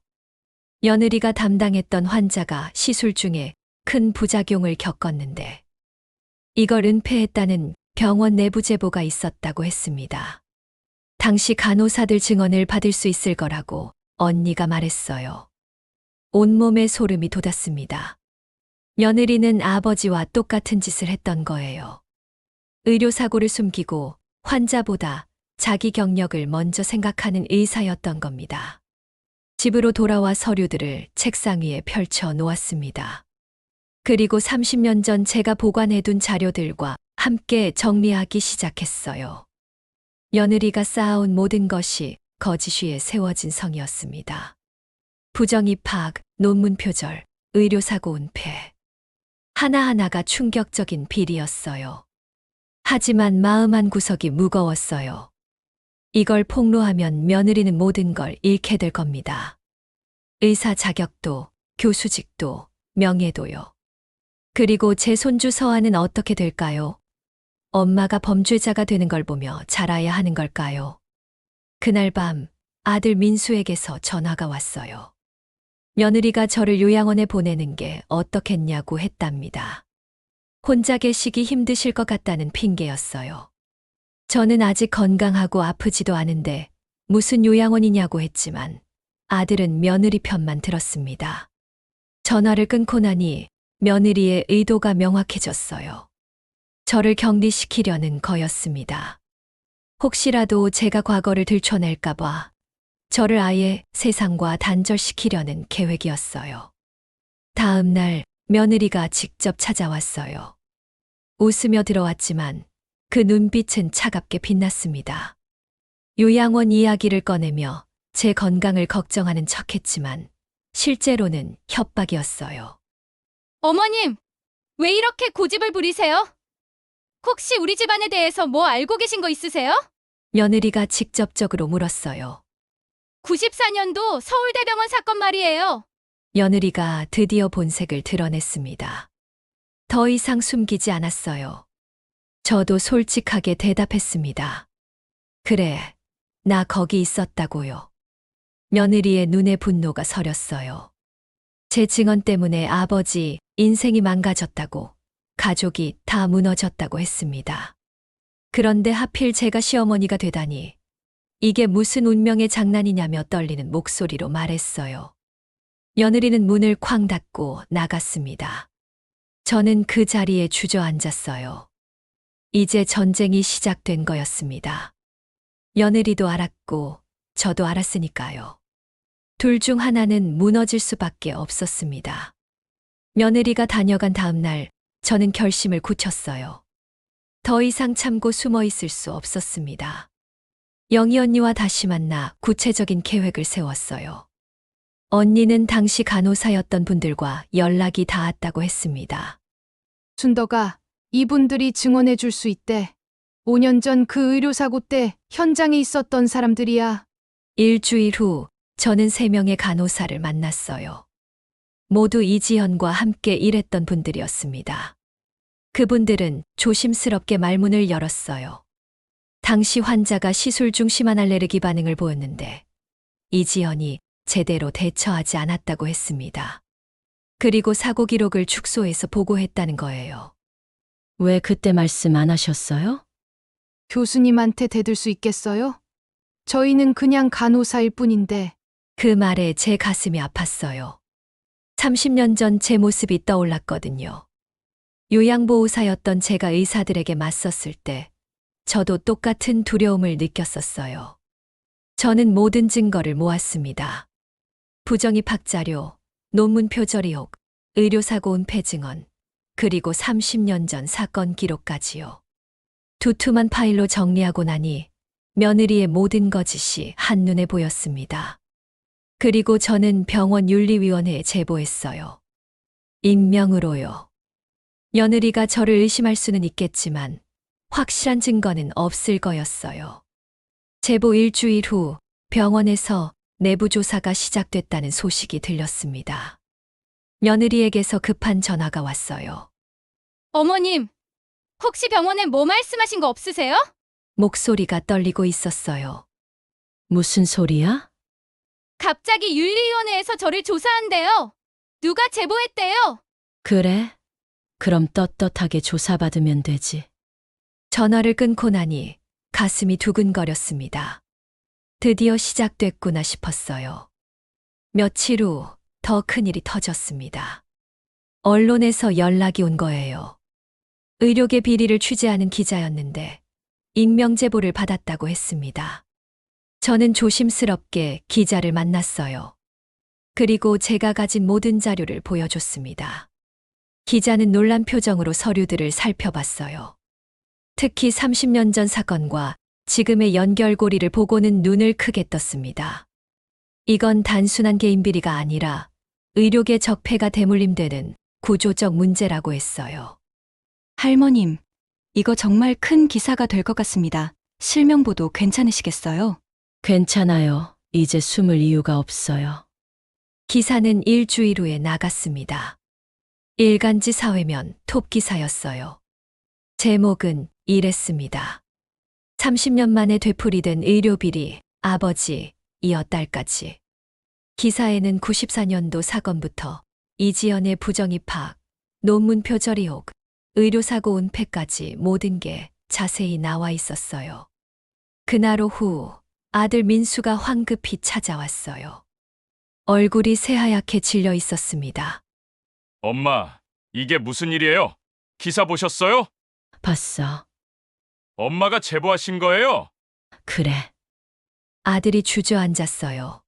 며느리가 담당했던 환자가 시술 중에 큰 부작용을 겪었는데 이걸 은폐했다는 병원 내부 제보가 있었다고 했습니다. 당시 간호사들 증언을 받을 수 있을 거라고 언니가 말했어요. 온몸에 소름이 돋았습니다. 며느리는 아버지와 똑같은 짓을 했던 거예요. 의료사고를 숨기고 환자보다 자기 경력을 먼저 생각하는 의사였던 겁니다. 집으로 돌아와 서류들을 책상 위에 펼쳐 놓았습니다. 그리고 30년 전 제가 보관해둔 자료들과 함께 정리하기 시작했어요. 며느리가 쌓아온 모든 것이 거짓 위에 세워진 성이었습니다. 부정 입학, 논문 표절, 의료사고 은폐. 하나하나가 충격적인 비리였어요. 하지만 마음 한 구석이 무거웠어요. 이걸 폭로하면 며느리는 모든 걸 잃게 될 겁니다. 의사 자격도, 교수직도, 명예도요. 그리고 제 손주 서아는 어떻게 될까요? 엄마가 범죄자가 되는 걸 보며 자라야 하는 걸까요? 그날 밤 아들 민수에게서 전화가 왔어요. 며느리가 저를 요양원에 보내는 게 어떻겠냐고 했답니다. 혼자 계시기 힘드실 것 같다는 핑계였어요. 저는 아직 건강하고 아프지도 않은데 무슨 요양원이냐고 했지만 아들은 며느리 편만 들었습니다. 전화를 끊고 나니 며느리의 의도가 명확해졌어요. 저를 격리시키려는 거였습니다. 혹시라도 제가 과거를 들춰낼까봐 저를 아예 세상과 단절시키려는 계획이었어요. 다음 날 며느리가 직접 찾아왔어요. 웃으며 들어왔지만 그 눈빛은 차갑게 빛났습니다. 요양원 이야기를 꺼내며 제 건강을 걱정하는 척했지만 실제로는 협박이었어요. 어머님, 왜 이렇게 고집을 부리세요? 혹시 우리 집안에 대해서 뭐 알고 계신 거 있으세요? 며느리가 직접적으로 물었어요. 94년도 서울대병원 사건 말이에요. 며느리가 드디어 본색을 드러냈습니다. 더 이상 숨기지 않았어요. 저도 솔직하게 대답했습니다. 그래, 나 거기 있었다고요. 며느리의 눈에 분노가 서렸어요. 제 증언 때문에 아버지 인생이 망가졌다고, 가족이 다 무너졌다고 했습니다. 그런데 하필 제가 시어머니가 되다니, 이게 무슨 운명의 장난이냐며 떨리는 목소리로 말했어요. 며느리는 문을 쾅 닫고 나갔습니다. 저는 그 자리에 주저앉았어요. 이제 전쟁이 시작된 거였습니다. 며느리도 알았고 저도 알았으니까요. 둘 중 하나는 무너질 수밖에 없었습니다. 며느리가 다녀간 다음 날 저는 결심을 굳혔어요. 더 이상 참고 숨어 있을 수 없었습니다. 영희 언니와 다시 만나 구체적인 계획을 세웠어요. 언니는 당시 간호사였던 분들과 연락이 닿았다고 했습니다. 순덕아, 이분들이 증언해 줄 수 있대. 5년 전 그 의료사고 때 현장에 있었던 사람들이야. 일주일 후 저는 3명의 간호사를 만났어요. 모두 이지연과 함께 일했던 분들이었습니다. 그분들은 조심스럽게 말문을 열었어요. 당시 환자가 시술 중 심한 알레르기 반응을 보였는데 이지연이 제대로 대처하지 않았다고 했습니다. 그리고 사고 기록을 축소해서 보고했다는 거예요. 왜 그때 말씀 안 하셨어요? 교수님한테 대들 수 있겠어요? 저희는 그냥 간호사일 뿐인데. 그 말에 제 가슴이 아팠어요. 30년 전 제 모습이 떠올랐거든요. 요양보호사였던 제가 의사들에게 맞섰을 때 저도 똑같은 두려움을 느꼈었어요. 저는 모든 증거를 모았습니다. 부정입학 자료, 논문 표절 의혹, 의료사고 은폐 증언, 그리고 30년 전 사건 기록까지요. 두툼한 파일로 정리하고 나니 며느리의 모든 거짓이 한눈에 보였습니다. 그리고 저는 병원 윤리위원회에 제보했어요. 익명으로요. 며느리가 저를 의심할 수는 있겠지만 확실한 증거는 없을 거였어요. 제보 일주일 후 병원에서 내부 조사가 시작됐다는 소식이 들렸습니다. 며느리에게서 급한 전화가 왔어요. 어머님, 혹시 병원에 뭐 말씀하신 거 없으세요? 목소리가 떨리고 있었어요. 무슨 소리야? 갑자기 윤리위원회에서 저를 조사한대요. 누가 제보했대요? 그래? 그럼 떳떳하게 조사받으면 되지. 전화를 끊고 나니 가슴이 두근거렸습니다. 드디어 시작됐구나 싶었어요. 며칠 후 더 큰일이 터졌습니다. 언론에서 연락이 온 거예요. 의료계 비리를 취재하는 기자였는데 익명 제보를 받았다고 했습니다. 저는 조심스럽게 기자를 만났어요. 그리고 제가 가진 모든 자료를 보여줬습니다. 기자는 놀란 표정으로 서류들을 살펴봤어요. 특히 30년 전 사건과 지금의 연결고리를 보고는 눈을 크게 떴습니다. 이건 단순한 개인 비리가 아니라 의료계 적폐가 대물림되는 구조적 문제라고 했어요. 할머님, 이거 정말 큰 기사가 될 것 같습니다. 실명 보도 괜찮으시겠어요? 괜찮아요. 이제 숨을 이유가 없어요. 기사는 일주일 후에 나갔습니다. 일간지 사회면 톱 기사였어요. 제목은 이랬습니다. 30년 만에 되풀이된 의료비리, 아버지, 이어 딸까지. 기사에는 94년도 사건부터 이지연의 부정입학, 논문 표절 의혹, 의료사고 은폐까지 모든 게 자세히 나와 있었어요. 그날 오후 아들 민수가 황급히 찾아왔어요. 얼굴이 새하얗게 질려 있었습니다. 엄마, 이게 무슨 일이에요? 기사 보셨어요? 봤어. 엄마가 제보하신 거예요? 그래. 아들이 주저앉았어요.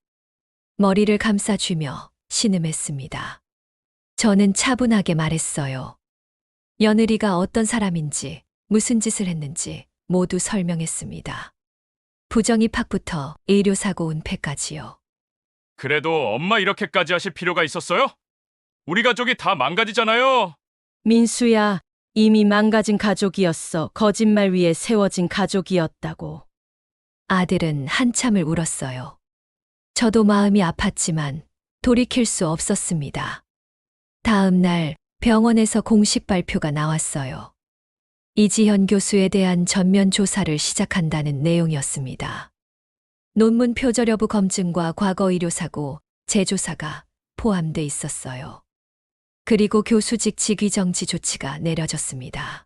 머리를 감싸주며 신음했습니다. 저는 차분하게 말했어요. 며느리가 어떤 사람인지, 무슨 짓을 했는지 모두 설명했습니다. 부정입학부터 의료사고 은폐까지요. 그래도 엄마 이렇게까지 하실 필요가 있었어요? 우리 가족이 다 망가지잖아요. 민수야, 이미 망가진 가족이었어. 거짓말 위에 세워진 가족이었다고. 아들은 한참을 울었어요. 저도 마음이 아팠지만 돌이킬 수 없었습니다. 다음 날 병원에서 공식 발표가 나왔어요. 이지현 교수에 대한 전면 조사를 시작한다는 내용이었습니다. 논문 표절 여부 검증과 과거 의료사고, 재조사가 포함돼 있었어요. 그리고 교수직 직위 정지 조치가 내려졌습니다.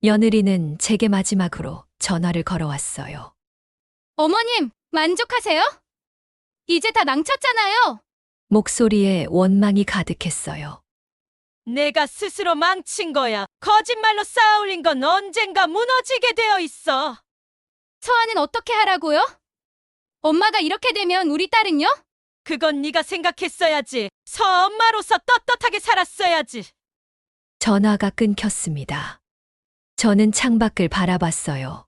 며느리는 제게 마지막으로 전화를 걸어왔어요. 어머님, 만족하세요? 이제 다 낭쳤잖아요. 목소리에 원망이 가득했어요. 내가 스스로 망친 거야. 거짓말로 쌓아올린 건 언젠가 무너지게 되어 있어. 서아는 어떻게 하라고요? 엄마가 이렇게 되면 우리 딸은요? 그건 네가 생각했어야지. 엄마로서 떳떳하게 살았어야지. 전화가 끊겼습니다. 저는 창밖을 바라봤어요.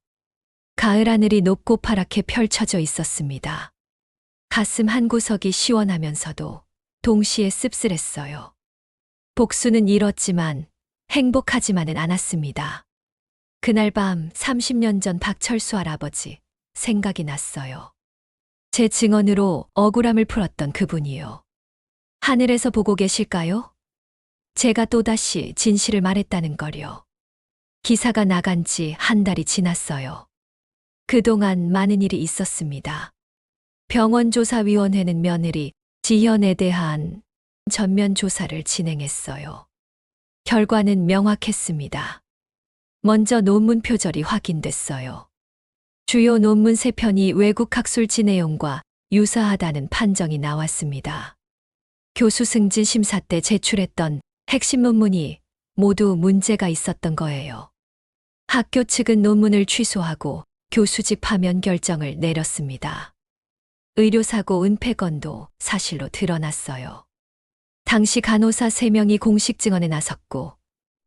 가을 하늘이 높고 파랗게 펼쳐져 있었습니다. 가슴 한구석이 시원하면서도 동시에 씁쓸했어요. 복수는 이뤘지만 행복하지만은 않았습니다. 그날 밤 30년 전 박철수 할아버지 생각이 났어요. 제 증언으로 억울함을 풀었던 그분이요. 하늘에서 보고 계실까요? 제가 또다시 진실을 말했다는 걸요. 기사가 나간 지 한 달이 지났어요. 그동안 많은 일이 있었습니다. 병원조사위원회는 며느리 지현에 대한 전면 조사를 진행했어요. 결과는 명확했습니다. 먼저 논문 표절이 확인됐어요. 주요 논문 3편이 외국 학술지 내용과 유사하다는 판정이 나왔습니다. 교수 승진 심사 때 제출했던 핵심 논문이 모두 문제가 있었던 거예요. 학교 측은 논문을 취소하고 교수직 파면 결정을 내렸습니다. 의료사고 은폐 건도 사실로 드러났어요. 당시 간호사 3명이 공식 증언에 나섰고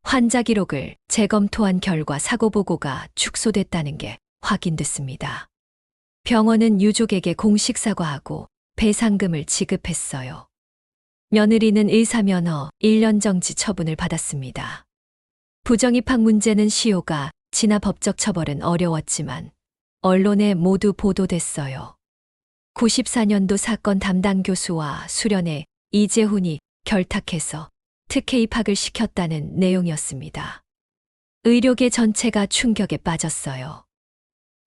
환자 기록을 재검토한 결과 사고 보고가 축소됐다는 게 확인됐습니다. 병원은 유족에게 공식 사과하고 배상금을 지급했어요. 며느리는 의사면허 1년 정지 처분을 받았습니다. 부정입학 문제는 시효가 지나 법적 처벌은 어려웠지만 언론에 모두 보도됐어요. 94년도 사건 담당 교수와 수련회 이재훈이 결탁해서 특혜 입학을 시켰다는 내용이었습니다. 의료계 전체가 충격에 빠졌어요.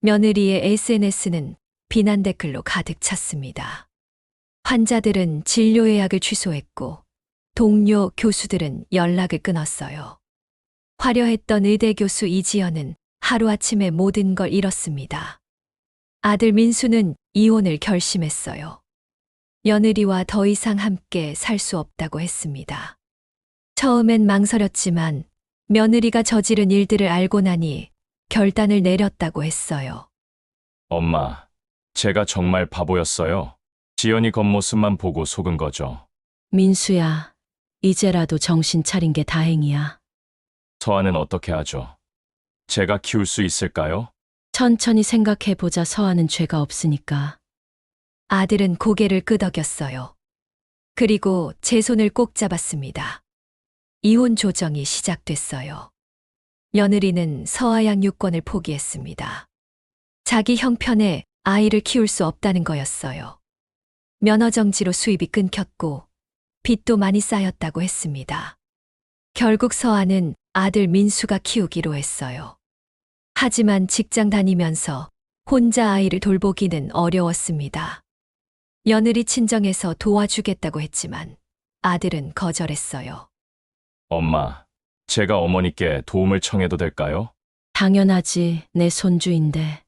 며느리의 SNS는 비난 댓글로 가득 찼습니다. 환자들은 진료 예약을 취소했고 동료 교수들은 연락을 끊었어요. 화려했던 의대 교수 이지연은 하루아침에 모든 걸 잃었습니다. 아들 민수는 이혼을 결심했어요. 며느리와 더 이상 함께 살 수 없다고 했습니다. 처음엔 망설였지만 며느리가 저지른 일들을 알고 나니 결단을 내렸다고 했어요. 엄마, 제가 정말 바보였어요. 지연이 겉모습만 보고 속은 거죠. 민수야, 이제라도 정신 차린 게 다행이야. 서아는 어떻게 하죠? 제가 키울 수 있을까요? 천천히 생각해보자. 서아는 죄가 없으니까. 아들은 고개를 끄덕였어요. 그리고 제 손을 꼭 잡았습니다. 이혼 조정이 시작됐어요. 며느리는 서아 양육권을 포기했습니다. 자기 형편에 아이를 키울 수 없다는 거였어요. 면허정지로 수입이 끊겼고 빚도 많이 쌓였다고 했습니다. 결국 서아는 아들 민수가 키우기로 했어요. 하지만 직장 다니면서 혼자 아이를 돌보기는 어려웠습니다. 며느리 친정에서 도와주겠다고 했지만 아들은 거절했어요. 엄마, 제가 어머니께 도움을 청해도 될까요? 당연하지. 내 손주인데.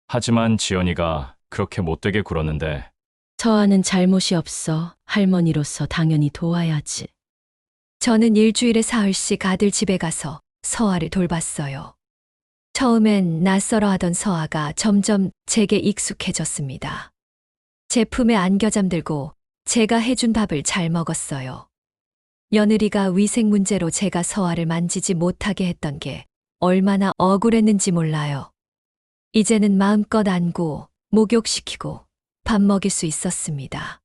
하지만 지연이가 그렇게 못되게 굴었는데 서아는 잘못이 없어. 할머니로서 당연히 도와야지. 저는 일주일에 사흘씩 아들 집에 가서 서아를 돌봤어요. 처음엔 낯설어 하던 서아가 점점 제게 익숙해졌습니다. 제품에 안겨 잠들고 제가 해준 밥을 잘 먹었어요. 며느리가 위생 문제로 제가 서아를 만지지 못하게 했던 게 얼마나 억울했는지 몰라요. 이제는 마음껏 안고 목욕시키고 밥 먹일 수 있었습니다.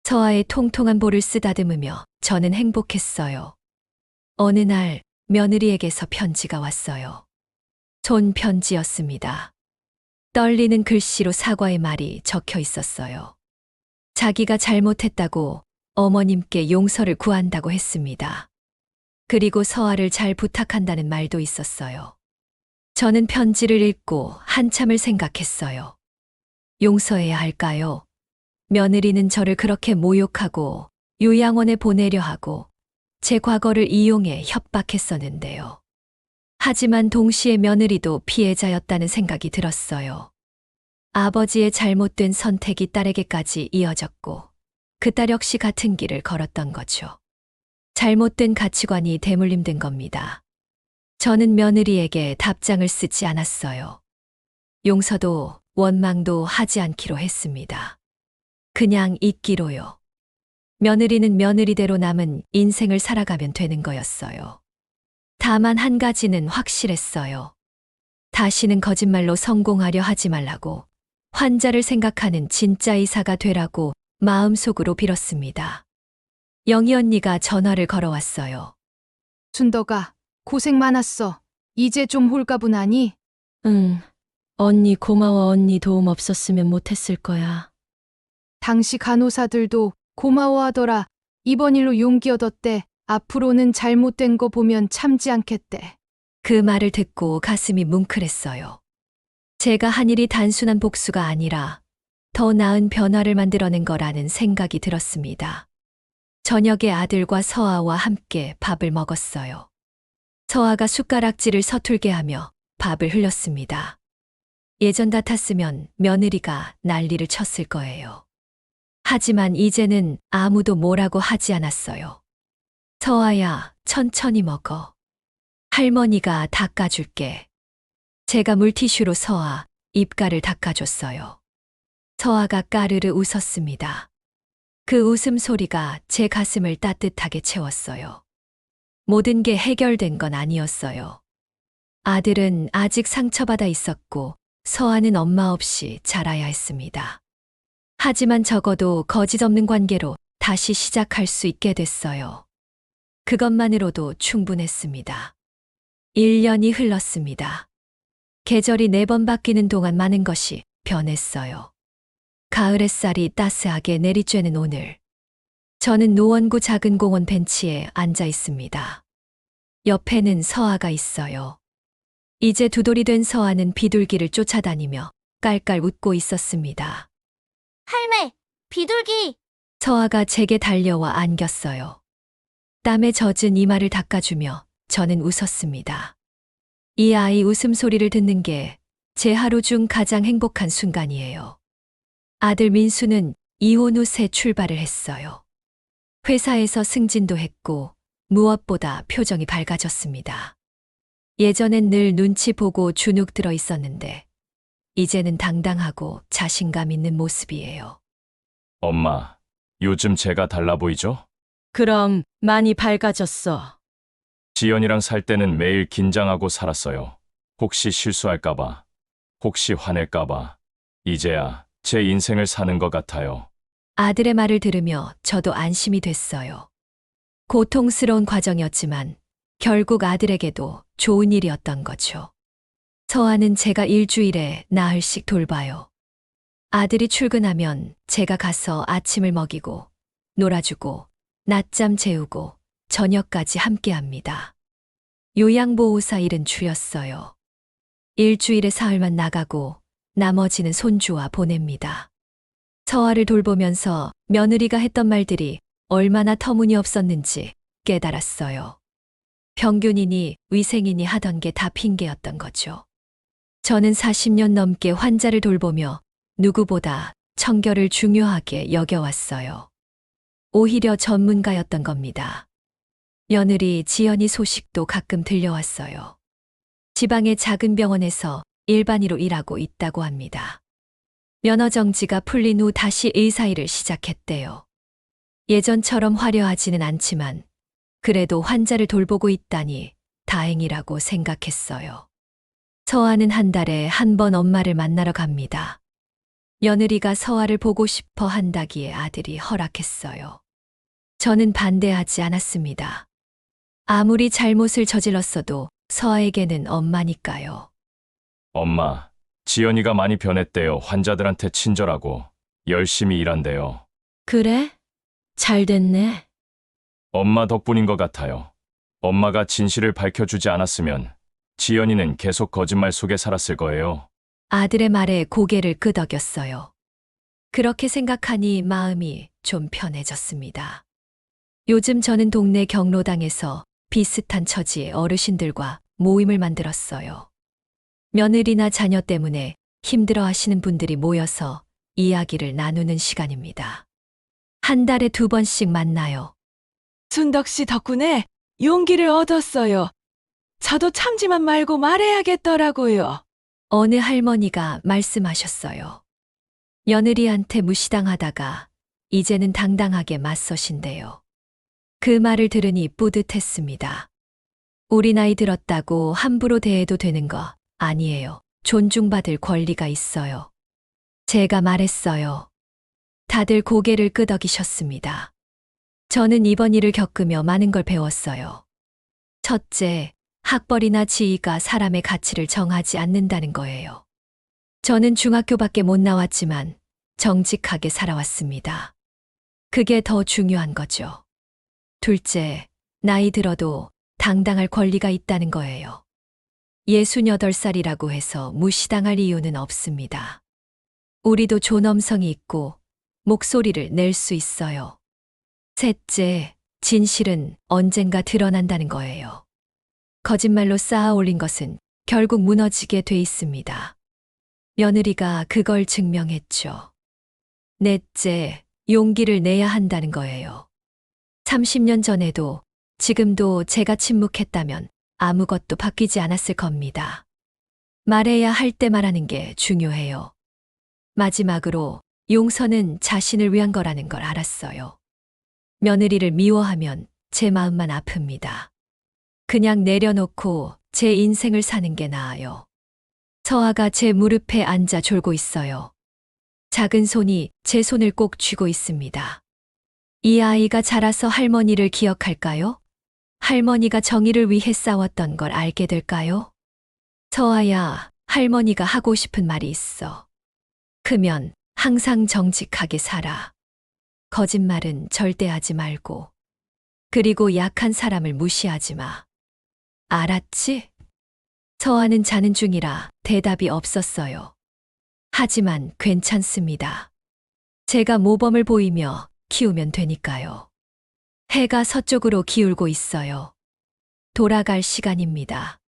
서아의 통통한 볼을 쓰다듬으며 저는 행복했어요. 어느 날 며느리에게서 편지가 왔어요. 손편지였습니다. 떨리는 글씨로 사과의 말이 적혀 있었어요. 자기가 잘못했다고 어머님께 용서를 구한다고 했습니다. 그리고 서아를 잘 부탁한다는 말도 있었어요. 저는 편지를 읽고 한참을 생각했어요. 용서해야 할까요? 며느리는 저를 그렇게 모욕하고 요양원에 보내려 하고 제 과거를 이용해 협박했었는데요. 하지만 동시에 며느리도 피해자였다는 생각이 들었어요. 아버지의 잘못된 선택이 딸에게까지 이어졌고 그 딸 역시 같은 길을 걸었던 거죠. 잘못된 가치관이 대물림된 겁니다. 저는 며느리에게 답장을 쓰지 않았어요. 용서도 원망도 하지 않기로 했습니다. 그냥 잊기로요. 며느리는 며느리대로 남은 인생을 살아가면 되는 거였어요. 다만 한 가지는 확실했어요. 다시는 거짓말로 성공하려 하지 말라고, 환자를 생각하는 진짜 의사가 되라고 마음속으로 빌었습니다. 영희 언니가 전화를 걸어왔어요. 순덕아, 고생 많았어. 이제 좀 홀가분하니? 응. 언니 고마워. 언니 도움 없었으면 못했을 거야. 당시 간호사들도 고마워하더라. 이번 일로 용기 얻었대. 앞으로는 잘못된 거 보면 참지 않겠대. 그 말을 듣고 가슴이 뭉클했어요. 제가 한 일이 단순한 복수가 아니라 더 나은 변화를 만들어낸 거라는 생각이 들었습니다. 저녁에 아들과 서아와 함께 밥을 먹었어요. 서아가 숟가락질을 서툴게 하며 밥을 흘렸습니다. 예전 같았으면 며느리가 난리를 쳤을 거예요. 하지만 이제는 아무도 뭐라고 하지 않았어요. 서아야, 천천히 먹어. 할머니가 닦아줄게. 제가 물티슈로 서아 입가를 닦아줬어요. 서아가 까르르 웃었습니다. 그 웃음소리가 제 가슴을 따뜻하게 채웠어요. 모든 게 해결된 건 아니었어요. 아들은 아직 상처받아 있었고 서아는 엄마 없이 자라야 했습니다. 하지만 적어도 거짓 없는 관계로 다시 시작할 수 있게 됐어요. 그것만으로도 충분했습니다. 1년이 흘렀습니다. 계절이 4번 바뀌는 동안 많은 것이 변했어요. 가을 햇살이 따스하게 내리쬐는 오늘. 저는 노원구 작은 공원 벤치에 앉아 있습니다. 옆에는 서아가 있어요. 이제 두 돌이 된 서아는 비둘기를 쫓아다니며 깔깔 웃고 있었습니다. 할매, 비둘기. 서아가 제게 달려와 안겼어요. 땀에 젖은 이마를 닦아주며 저는 웃었습니다. 이 아이 웃음소리를 듣는 게 제 하루 중 가장 행복한 순간이에요. 아들 민수는 이혼 후 새 출발을 했어요. 회사에서 승진도 했고 무엇보다 표정이 밝아졌습니다. 예전엔 늘 눈치 보고 주눅 들어 있었는데 이제는 당당하고 자신감 있는 모습이에요. 엄마, 요즘 제가 달라 보이죠? 그럼 많이 밝아졌어. 지연이랑 살 때는 매일 긴장하고 살았어요. 혹시 실수할까봐, 혹시 화낼까봐. 이제야 제 인생을 사는 것 같아요. 아들의 말을 들으며 저도 안심이 됐어요. 고통스러운 과정이었지만 결국 아들에게도 좋은 일이었던 거죠. 서아는 제가 일주일에 나흘씩 돌봐요. 아들이 출근하면 제가 가서 아침을 먹이고 놀아주고 낮잠 재우고 저녁까지 함께합니다. 요양보호사 일은 줄였어요. 일주일에 사흘만 나가고 나머지는 손주와 보냅니다. 서아를 돌보면서 며느리가 했던 말들이 얼마나 터무니없었는지 깨달았어요. 평균이니 위생이니 하던 게 다 핑계였던 거죠. 저는 40년 넘게 환자를 돌보며 누구보다 청결을 중요하게 여겨왔어요. 오히려 전문가였던 겁니다. 며느리 지연이 소식도 가끔 들려왔어요. 지방의 작은 병원에서 일반의로 일하고 있다고 합니다. 면허정지가 풀린 후 다시 의사 일을 시작했대요. 예전처럼 화려하지는 않지만 그래도 환자를 돌보고 있다니 다행이라고 생각했어요. 서아는 한 달에 한 번 엄마를 만나러 갑니다. 며느리가 서아를 보고 싶어 한다기에 아들이 허락했어요. 저는 반대하지 않았습니다. 아무리 잘못을 저질렀어도 서아에게는 엄마니까요. 엄마, 지연이가 많이 변했대요. 환자들한테 친절하고 열심히 일한대요. 그래? 잘 됐네. 엄마 덕분인 것 같아요. 엄마가 진실을 밝혀주지 않았으면 지연이는 계속 거짓말 속에 살았을 거예요. 아들의 말에 고개를 끄덕였어요. 그렇게 생각하니 마음이 좀 편해졌습니다. 요즘 저는 동네 경로당에서 비슷한 처지의 어르신들과 모임을 만들었어요. 며느리나 자녀 때문에 힘들어 하시는 분들이 모여서 이야기를 나누는 시간입니다. 한 달에 2번씩 만나요. 순덕 씨 덕분에 용기를 얻었어요. 저도 참지만 말고 말해야겠더라고요. 어느 할머니가 말씀하셨어요. 며느리한테 무시당하다가 이제는 당당하게 맞서신대요. 그 말을 들으니 뿌듯했습니다. 우리 나이 들었다고 함부로 대해도 되는 거 아니에요. 존중받을 권리가 있어요. 제가 말했어요. 다들 고개를 끄덕이셨습니다. 저는 이번 일을 겪으며 많은 걸 배웠어요. 첫째, 학벌이나 지위가 사람의 가치를 정하지 않는다는 거예요. 저는 중학교밖에 못 나왔지만 정직하게 살아왔습니다. 그게 더 중요한 거죠. 둘째, 나이 들어도 당당할 권리가 있다는 거예요. 68살이라고 해서 무시당할 이유는 없습니다. 우리도 존엄성이 있고 목소리를 낼 수 있어요. 셋째, 진실은 언젠가 드러난다는 거예요. 거짓말로 쌓아 올린 것은 결국 무너지게 돼 있습니다. 며느리가 그걸 증명했죠. 넷째, 용기를 내야 한다는 거예요. 30년 전에도 지금도 제가 침묵했다면 아무것도 바뀌지 않았을 겁니다. 말해야 할 때 말하는 게 중요해요. 마지막으로 용서는 자신을 위한 거라는 걸 알았어요. 며느리를 미워하면 제 마음만 아픕니다. 그냥 내려놓고 제 인생을 사는 게 나아요. 서아가 제 무릎에 앉아 졸고 있어요. 작은 손이 제 손을 꼭 쥐고 있습니다. 이 아이가 자라서 할머니를 기억할까요? 할머니가 정의를 위해 싸웠던 걸 알게 될까요? 서아야, 할머니가 하고 싶은 말이 있어. 크면 항상 정직하게 살아. 거짓말은 절대 하지 말고. 그리고 약한 사람을 무시하지 마. 알았지? 서아는 자는 중이라 대답이 없었어요. 하지만 괜찮습니다. 제가 모범을 보이며 키우면 되니까요. 해가 서쪽으로 기울고 있어요. 돌아갈 시간입니다.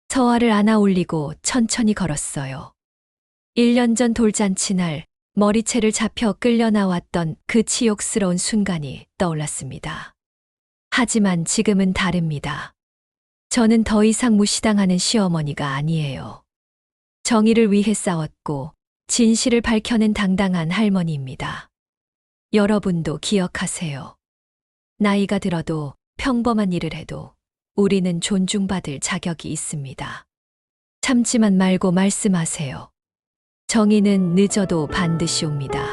서아를 안아 올리고 천천히 걸었어요. 1년 전 돌잔치 날 머리채를 잡혀 끌려 나왔던 그 치욕스러운 순간이 떠올랐습니다. 하지만 지금은 다릅니다. 저는 더 이상 무시당하는 시어머니가 아니에요. 정의를 위해 싸웠고 진실을 밝혀낸 당당한 할머니입니다. 여러분도 기억하세요. 나이가 들어도 평범한 일을 해도 우리는 존중받을 자격이 있습니다. 참지만 말고 말씀하세요. 정의는 늦어도 반드시 옵니다.